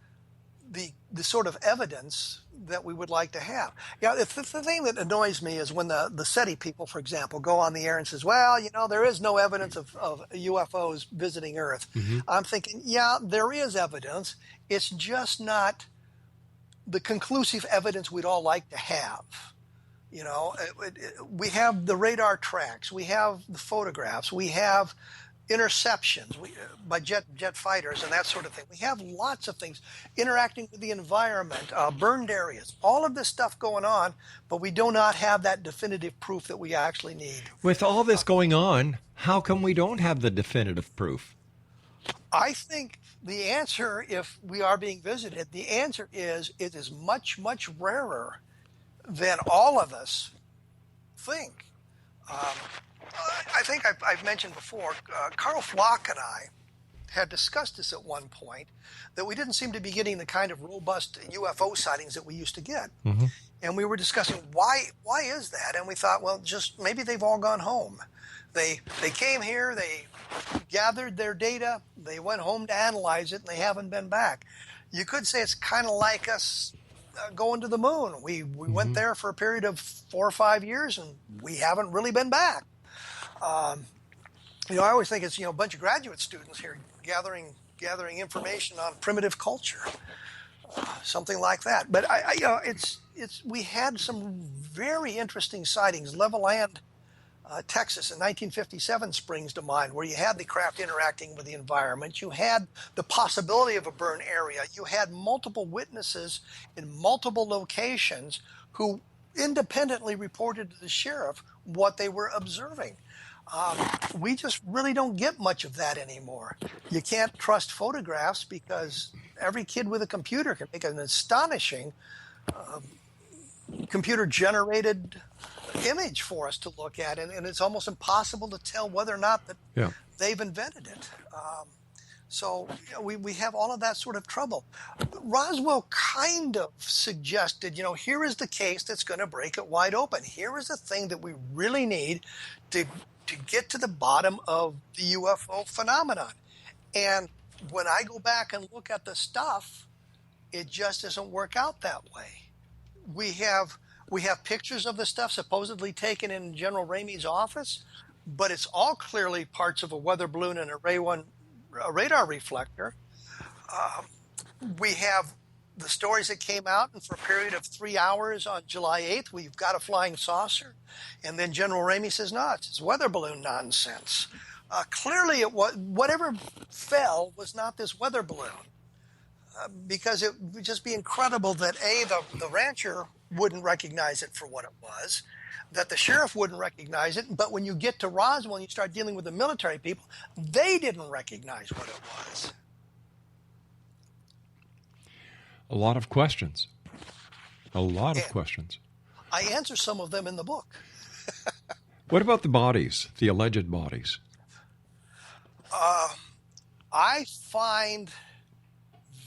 Speaker 6: the sort of evidence that we would like to have. The thing that annoys me is when the SETI people, for example, go on the air and says, well, there is no evidence of UFOs visiting Earth. I'm thinking, there is evidence. It's just not the conclusive evidence we'd all like to have. We have the radar tracks, we have the photographs, we have interceptions by jet fighters and that sort of thing. We have lots of things interacting with the environment, burned areas, all of this stuff going on, but we do not have that definitive proof that we actually need.
Speaker 5: With all this going on, how come we don't have the definitive proof?
Speaker 6: I think the answer, if we are being visited, the answer is it is much, much rarer than all of us think. I think I've mentioned before, Carl Flock and I had discussed this at one point, that we didn't seem to be getting the kind of robust UFO sightings that we used to get. And we were discussing why is that? And we thought, well, just maybe they've all gone home. They came here, they gathered their data, they went home to analyze it, and they haven't been back. You could say it's kind of like us going to the moon. We went there for a period of 4 or 5 years, and we haven't really been back. I always think it's a bunch of graduate students here gathering information on primitive culture, something like that. But we had some very interesting sightings. Levelland, Texas in 1957 springs to mind, where you had the craft interacting with the environment. You had the possibility of a burn area. You had multiple witnesses in multiple locations who independently reported to the sheriff what they were observing. We just really don't get much of that anymore. You can't trust photographs because every kid with a computer can make an astonishing computer-generated image for us to look at, and it's almost impossible to tell whether or not that they've invented it. So we have all of that sort of trouble. Roswell kind of suggested, here is the case that's going to break it wide open. Here is the thing that we really need to get to the bottom of the UFO phenomenon. And when I go back and look at the stuff, it just doesn't work out that way. We have pictures of the stuff supposedly taken in General Ramey's office, but it's all clearly parts of a weather balloon and a radar reflector. We have the stories that came out, and for a period of 3 hours on July 8th, we've got a flying saucer. And then General Ramey says, no, it's weather balloon nonsense. Clearly, whatever fell was not this weather balloon. Because it would just be incredible that, the rancher wouldn't recognize it for what it was, that the sheriff wouldn't recognize it, but when you get to Roswell and you start dealing with the military people, they didn't recognize what it was.
Speaker 5: A lot of questions. Questions.
Speaker 6: I answer some of them in the book.
Speaker 5: What about the bodies, the alleged bodies?
Speaker 6: I find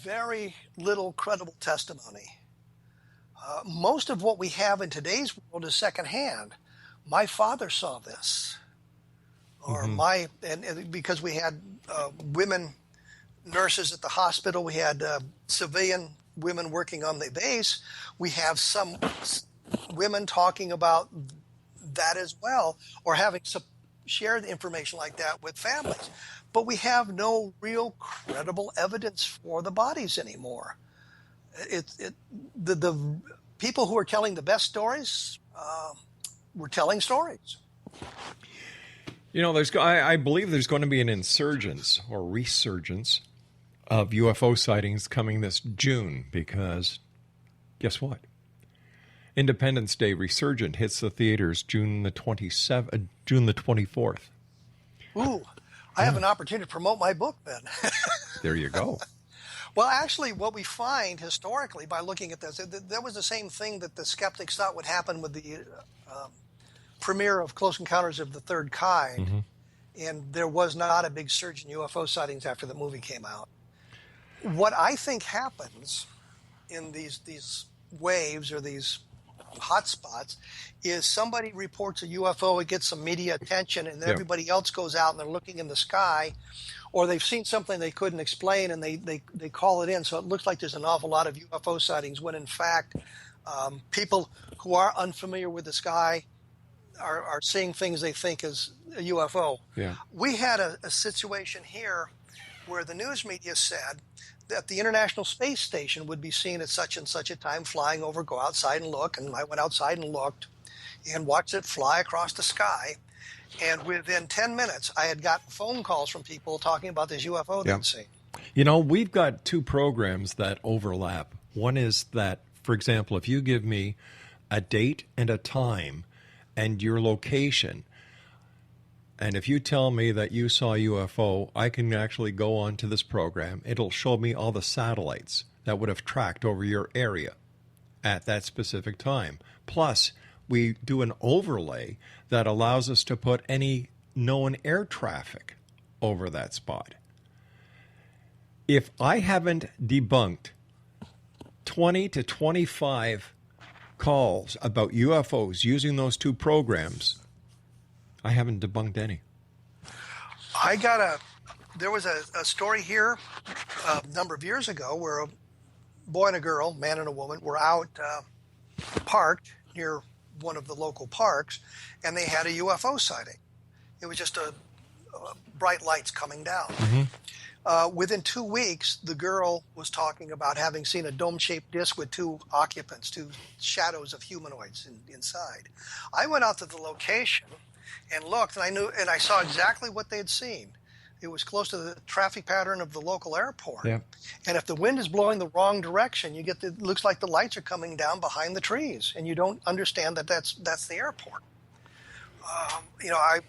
Speaker 6: very little credible testimony. Most of what we have in today's world is secondhand. My father saw this, or and because we had women nurses at the hospital, we had civilian women working on the base. We have some women talking about that as well, or having shared information like that with families. But we have no real credible evidence for the bodies anymore. The people who are telling the best stories, were telling stories.
Speaker 5: You know, I believe there's going to be an insurgence or resurgence of UFO sightings coming this June because, guess what? Independence Day Resurgent hits the theaters June the 24th.
Speaker 6: Ooh, I have an opportunity to promote my book then.
Speaker 5: There you go.
Speaker 6: Well, actually, what we find historically by looking at this, that was the same thing that the skeptics thought would happen with the premiere of Close Encounters of the Third Kind.
Speaker 5: Mm-hmm.
Speaker 6: And there was not a big surge in UFO sightings after the movie came out. What I think happens in these waves or these hotspots is somebody reports a UFO, it gets some media attention, and then everybody else goes out and they're looking in the sky, or they've seen something they couldn't explain and they call it in. So it looks like there's an awful lot of UFO sightings when in fact people who are unfamiliar with the sky are seeing things they think is a UFO.
Speaker 5: Yeah.
Speaker 6: We had a situation here where the news media said that the International Space Station would be seen at such and such a time flying over, go outside and look. And I went outside and looked and watched it fly across the sky. And within 10 minutes, I had gotten phone calls from people talking about this UFO they'd seen.
Speaker 5: You know, we've got two programs that overlap. One is that, for example, if you give me a date and a time and your location, and if you tell me that you saw a UFO, I can actually go on to this program. It'll show me all the satellites that would have tracked over your area at that specific time. Plus, we do an overlay that allows us to put any known air traffic over that spot. If I haven't debunked 20 to 25 calls about UFOs using those two programs, I haven't debunked any.
Speaker 6: There was a story here a number of years ago where a boy and a girl, man and a woman, were out parked near one of the local parks, and they had a UFO sighting. It was just bright lights coming down.
Speaker 5: Mm-hmm.
Speaker 6: Within 2 weeks, the girl was talking about having seen a dome-shaped disc with two occupants, two shadows of humanoids inside. I went out to the location and looked, and I saw exactly what they had seen. It was close to the traffic pattern of the local airport.
Speaker 5: Yeah.
Speaker 6: And if the wind is blowing the wrong direction, it looks like the lights are coming down behind the trees, and you don't understand that that's the airport. I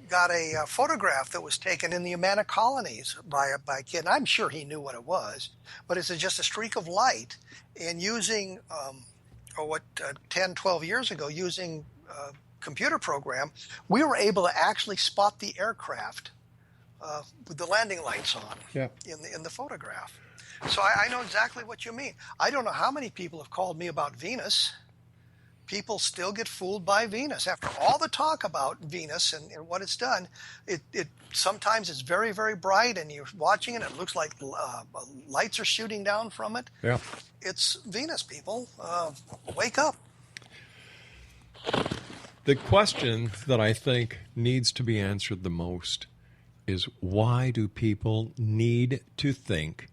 Speaker 6: got a photograph that was taken in the Amana colonies by a kid. And I'm sure he knew what it was, but it's just a streak of light. And using, 10, 12 years ago, using a computer program, we were able to actually spot the aircraft with the landing lights on in the photograph. So I know exactly what you mean. I don't know how many people have called me about Venus. People still get fooled by Venus. After all the talk about Venus and what it's done, it sometimes it's very, very bright, and you're watching it, it looks like lights are shooting down from it.
Speaker 5: Yeah.
Speaker 6: It's Venus, people. Wake up.
Speaker 5: The question that I think needs to be answered the most is, why do people need to think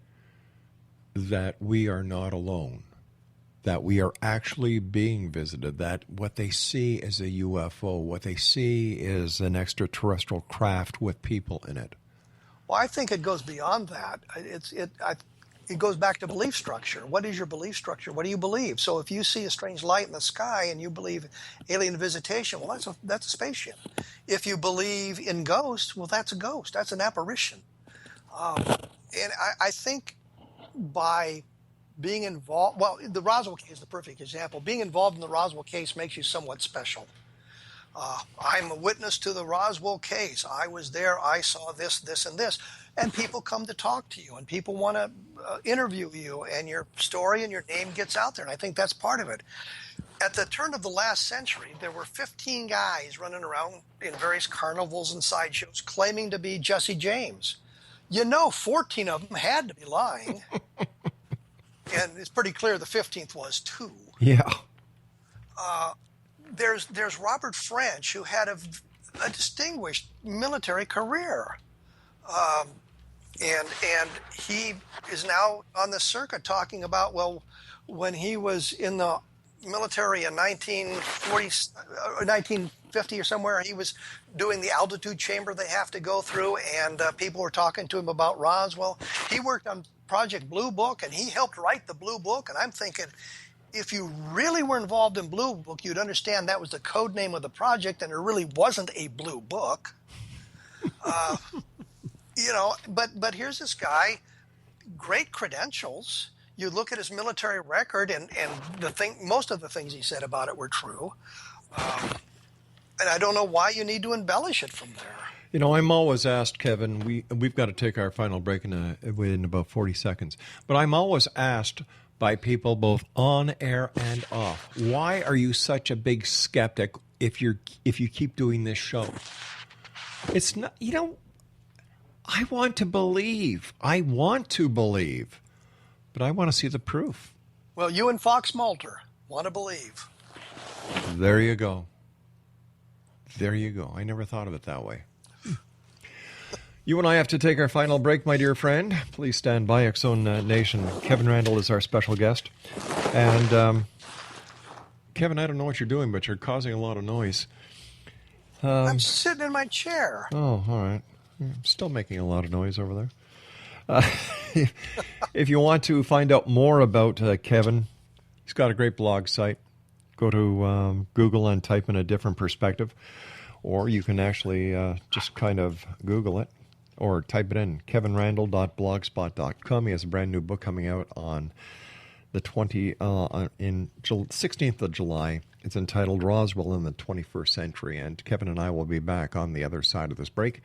Speaker 5: that we are not alone? That we are actually being visited, that what they see is a UFO, what they see is an extraterrestrial craft with people in it?
Speaker 6: Well, I think it goes beyond that. It goes back to belief structure. What is your belief structure? What do you believe? So if you see a strange light in the sky and you believe alien visitation, well, that's a spaceship. If you believe in ghosts, well, that's a ghost. That's an apparition. And I think by being involved, well, the Roswell case is the perfect example. Being involved in the Roswell case makes you somewhat special. I'm a witness to the Roswell case. I was there. I saw this, this, and this. And people come to talk to you, and people want to interview you, and your story and your name gets out there. And I think that's part of it. At the turn of the last century, there were 15 guys running around in various carnivals and sideshows claiming to be Jesse James. 14 of them had to be lying. And it's pretty clear the 15th was too.
Speaker 5: Yeah.
Speaker 6: There's Robert French, who had a distinguished military career, and he is now on the circuit talking about, well, when he was in the military in 1950 or somewhere. He was doing the altitude chamber they have to go through, and people were talking to him about Roswell. He worked on Project Blue Book, and he helped write the Blue Book. And I'm thinking, if you really were involved in Blue Book, you'd understand that was the code name of the project, and there really wasn't a Blue Book. But here's this guy, great credentials. You look at his military record, and most of the things he said about it were true. And I don't know why you need to embellish it from there.
Speaker 5: You know, I'm always asked, Kevin, we've got to take our final break in about 40 seconds, but I'm always asked by people both on air and off, why are you such a big skeptic if you keep doing this show? It's not, I want to believe, but I want to see the proof.
Speaker 6: Well, you and Fox Mulder want to believe.
Speaker 5: There you go. I never thought of it that way. You and I have to take our final break, my dear friend. Please stand by, X-Zone Nation. Kevin Randle is our special guest. And, Kevin, I don't know what you're doing, but you're causing a lot of noise.
Speaker 6: I'm sitting in my chair.
Speaker 5: Oh, all right. You're still making a lot of noise over there. If you want to find out more about Kevin, he's got a great blog site. Go to Google and type in A Different Perspective. Or you can actually just kind of Google it. Or type it in, kevin-randle.blogspot.com. He has a brand new book coming out on the 16th of July. It's entitled Roswell in the 21st Century. And Kevin and I will be back on the other side of this break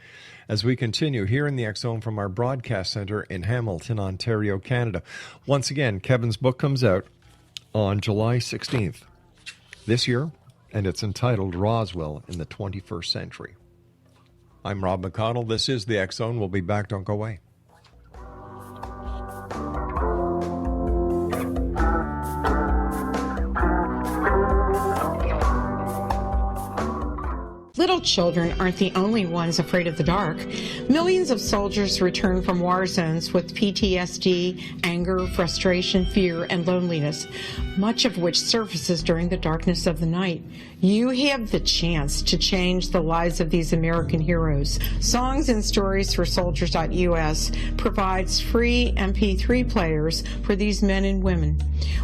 Speaker 5: as we continue here in the X-Zone from our broadcast center in Hamilton, Ontario, Canada. Once again, Kevin's book comes out on July 16th this year, and it's entitled Roswell in the 21st Century. I'm Rob McConnell. This is the X-Zone. We'll be back. Don't go away.
Speaker 10: Little children aren't the only ones afraid of the dark. Millions of soldiers return from war zones with PTSD, anger, frustration, fear, and loneliness, much of which surfaces during the darkness of the night. You have the chance to change the lives of these American heroes. Songs and Stories for Soldiers.us provides free MP3 players for these men and women.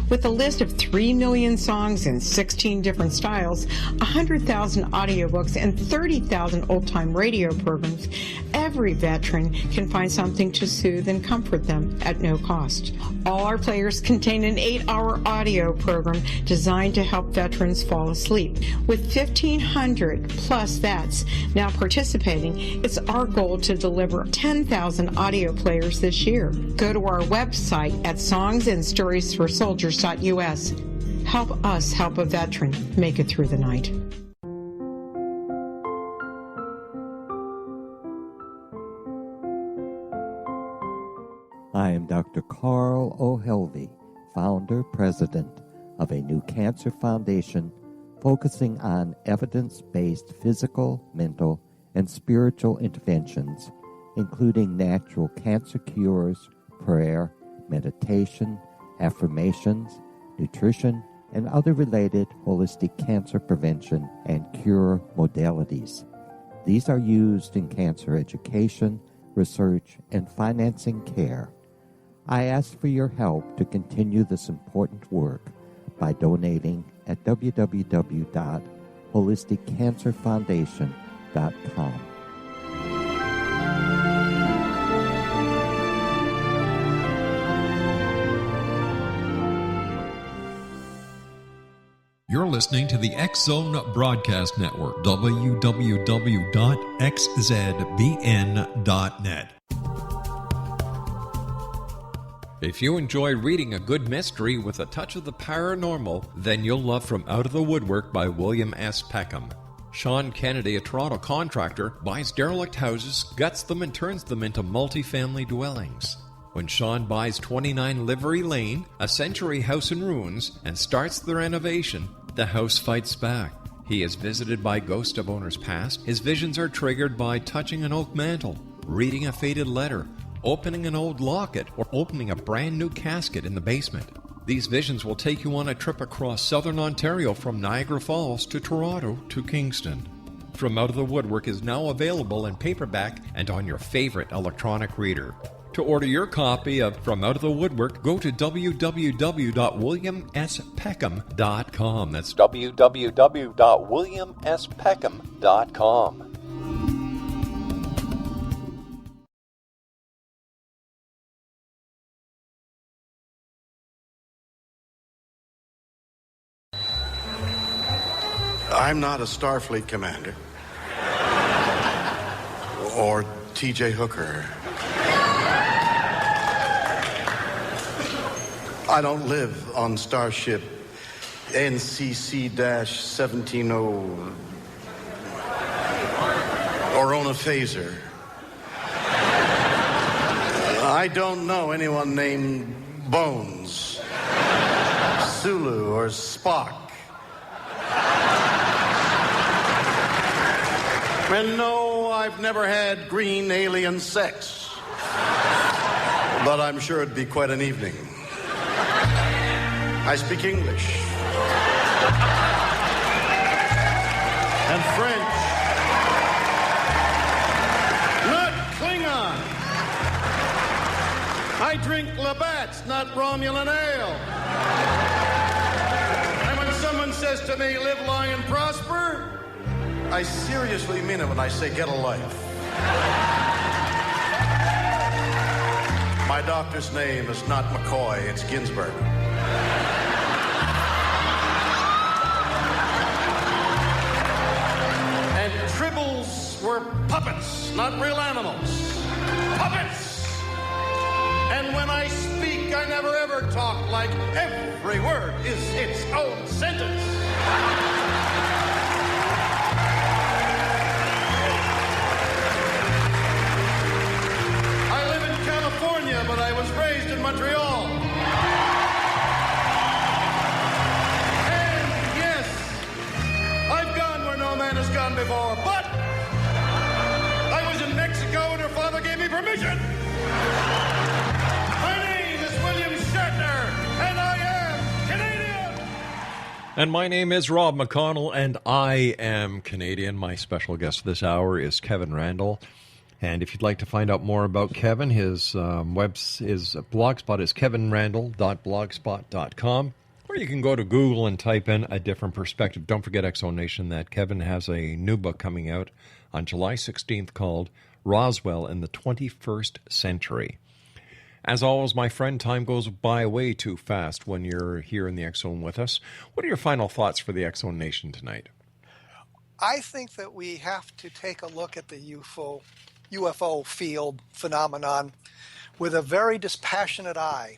Speaker 10: With a list of 3 million songs in 16 different styles, 100,000 audiobooks, and 30,000 old-time radio programs, every veteran can find something to soothe and comfort them at no cost. All our players contain an 8-hour audio program designed to help veterans fall asleep. With 1,500 plus vets now participating, it's our goal to deliver 10,000 audio players this year. Go to our website at songsandstoriesforsoldiers.us. Help us help a veteran make it through the night.
Speaker 11: I am Dr. Carl O'Helvey, founder, president of a new cancer foundation focusing on evidence-based physical, mental, and spiritual interventions, including natural cancer cures, prayer, meditation, affirmations, nutrition, and other related holistic cancer prevention and cure modalities. These are used in cancer education, research, and financing care. I ask for your help to continue this important work by donating at www.holisticcancerfoundation.com.
Speaker 9: You're listening to the X-Zone Broadcast Network, www.xzbn.net. If you enjoy reading a good mystery with a touch of the paranormal, then you'll love From Out of the Woodwork by William S. Peckham. Sean Kennedy, a Toronto contractor, buys derelict houses, guts them, and turns them into multi-family dwellings. When Sean buys 29 Livery Lane, a century house in ruins, and starts the renovation, the house fights back. He is visited by ghosts of owners past. His visions are triggered by touching an oak mantle, reading a faded letter, opening an old locket, or opening a brand new casket in the basement.
Speaker 5: These visions will take you on a trip across southern Ontario from Niagara Falls to Toronto to Kingston. From Out of the Woodwork is now available in paperback and on your favorite electronic reader. To order your copy of From Out of the Woodwork, go to www.williamspeckham.com. That's www.williamspeckham.com.
Speaker 12: I'm not a Starfleet commander. Or T.J. Hooker. I don't live on Starship NCC-170 or own a phaser. I don't know anyone named Bones, Sulu, or Spock. And no, I've never had green alien sex. But I'm sure it'd be quite an evening. I speak English. And French. Not Klingon. I drink Labatt's, not Romulan ale. And when someone says to me, live long and prosper, I seriously mean it when I say get a life. My doctor's name is not McCoy, it's Ginsburg. And tribbles were puppets, not real animals. Puppets! And when I speak, I never ever talk like every word is its own sentence. California, but I was raised in Montreal. And yes, I've gone where no man has gone before, but I was in Mexico and her father gave me permission. My name is William Shatner, and I am Canadian.
Speaker 5: And my name is Rob McConnell, and I am Canadian. My special guest this hour is Kevin Randle. And if you'd like to find out more about Kevin, his blogspot is kevin-randle.blogspot.com. Or you can go to Google and type in A Different Perspective. Don't forget, Exonation, that Kevin has a new book coming out on July 16th called Roswell in the 21st Century. As always, my friend, time goes by way too fast when you're here in the X-Zone with us. What are your final thoughts for the X-Zone Nation tonight?
Speaker 6: I think that we have to take a look at the UFO field phenomenon with a very dispassionate eye.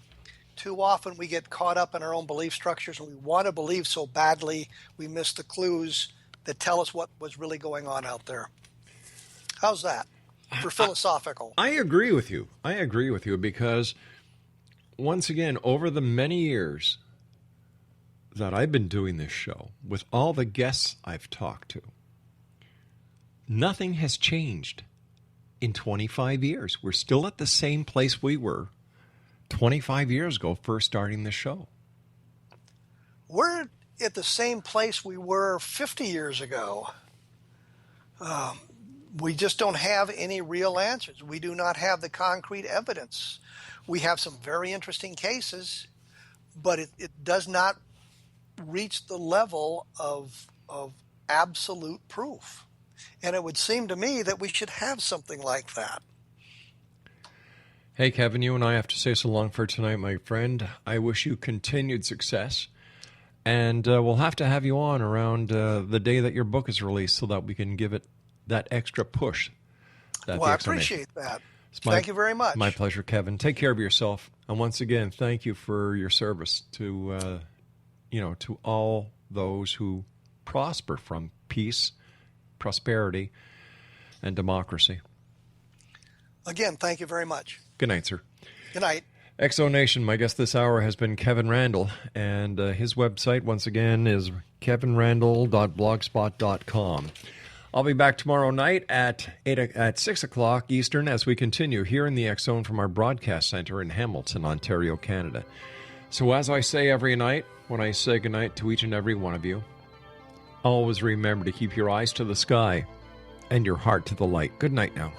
Speaker 6: Too often we get caught up in our own belief structures, and we want to believe so badly we miss the clues that tell us what was really going on out there. How's that for philosophical?
Speaker 5: I agree with you. Because once again, over the many years that I've been doing this show, with all the guests I've talked to, nothing has changed. In 25 years. We're still at the same place we were 25 years ago, first starting the show.
Speaker 6: We're at the same place we were 50 years ago. We just don't have any real answers. We do not have the concrete evidence. We have some very interesting cases, but it does not reach the level of absolute proof. And it would seem to me that we should have something like that.
Speaker 5: Hey, Kevin, you and I have to say so long for tonight, my friend. I wish you continued success. And we'll have to have you on around the day that your book is released so that we can give it that extra push.
Speaker 6: Well, I appreciate that. Thank you very much.
Speaker 5: My pleasure, Kevin. Take care of yourself. And once again, thank you for your service to, to all those who prosper from peace, prosperity, and democracy.
Speaker 6: Again, thank you very much.
Speaker 5: Good night, sir.
Speaker 6: Good night.
Speaker 5: Exonation, my guest this hour has been Kevin Randle, and his website, once again, is kevin-randle.blogspot.com. I'll be back tomorrow night at 6 o'clock Eastern as we continue here in the X-Zone from our broadcast center in Hamilton, Ontario, Canada. So as I say every night, when I say goodnight to each and every one of you, always remember to keep your eyes to the sky and your heart to the light. Good night now.